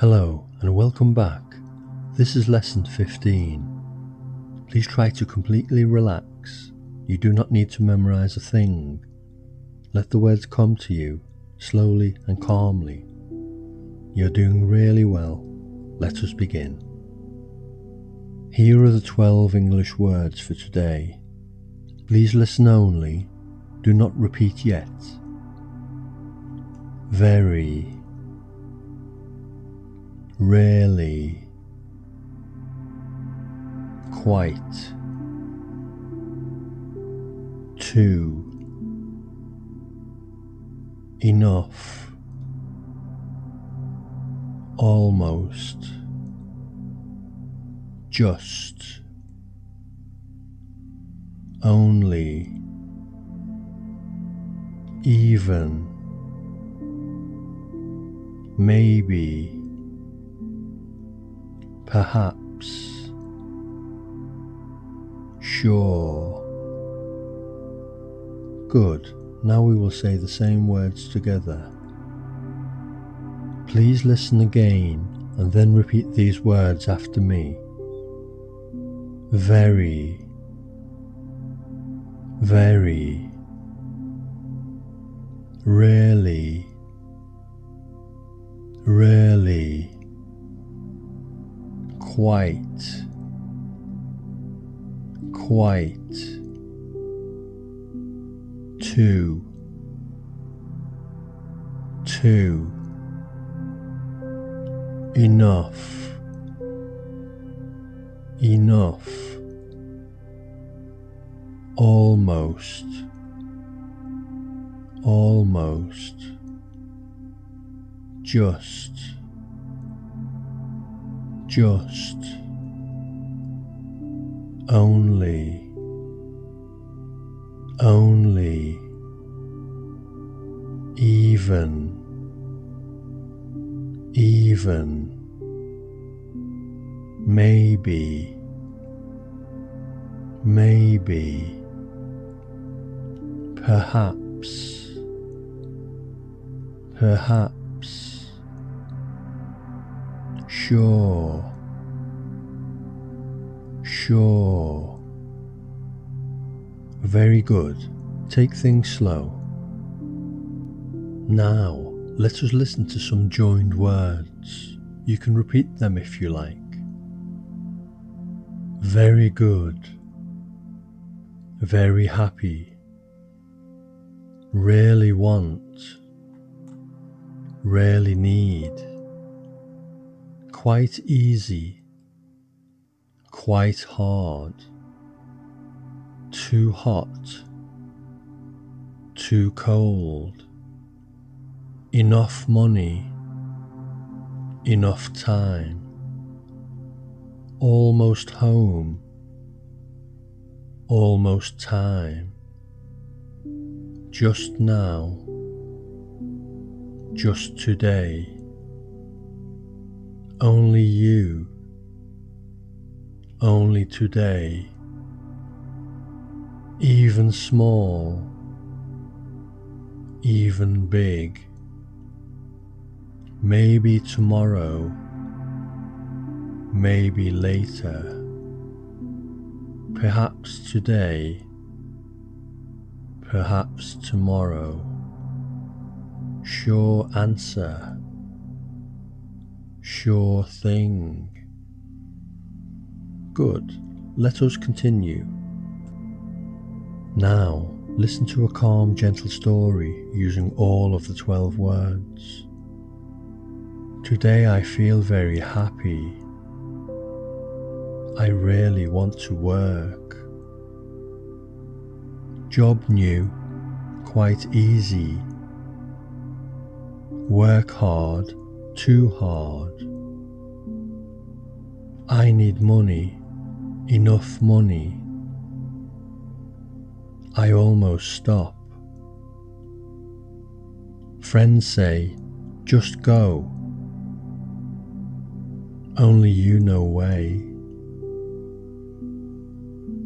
Hello and welcome back. This is lesson 15. Please try to completely relax. You do not need to memorize a thing. Let the words come to you slowly and calmly. You're doing really well. Let us begin. Here are the 12 English words for today. Please listen only. Do not repeat yet. Very, really, quite, too, enough, almost, just, only, even, maybe, perhaps, sure. Good. Now we will say the same words together. Please listen again and then repeat these words after me. Very, very, really, really, quite, quite, too, enough, almost, just, only, even, maybe, perhaps, sure. Very good. Take things slow. Now, let us listen to some joined words. You can repeat them if you like. Very good. Very happy. Really want. Really need. Quite easy. Quite hard. Too hot. Too cold. Enough money. Enough time. Almost home. Almost time. Just now. Just today. Only you. Only today. Even small. Even big. Maybe tomorrow. Maybe later. Perhaps today. Perhaps tomorrow. Sure answer. Sure thing. Good. Let us continue. Now, listen to a calm, gentle story using all of the 12 words. Today I feel very happy. I really want to work. Job new, quite easy. Work hard, too hard. I need money, enough money. I almost stop. Friends say, just go. Only you know way.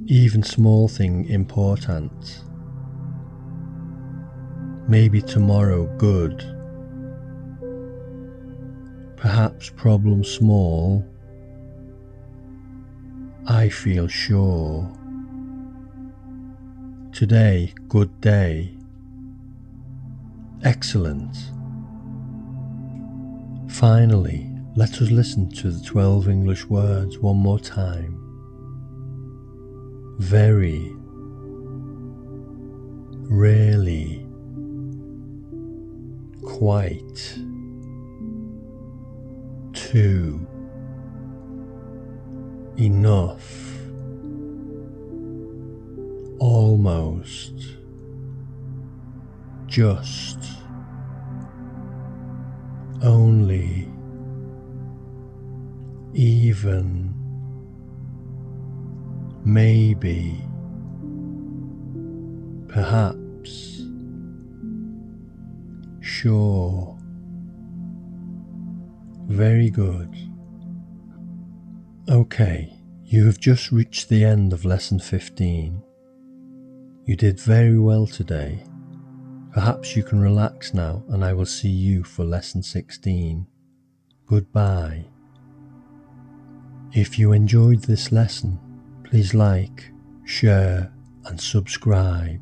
Even small thing important. Maybe tomorrow good. Perhaps problem small. I feel sure. Today, good day. Excellent. Finally, let us listen to the 12 English words one more time. Very, really, quite, too, enough, almost, just, only, even, maybe, perhaps, sure. Very good. Okay, you have just reached the end of lesson 15. You did very well today. Perhaps you can relax now and I will see you for lesson 16. Goodbye. If you enjoyed this lesson, please like, share and subscribe.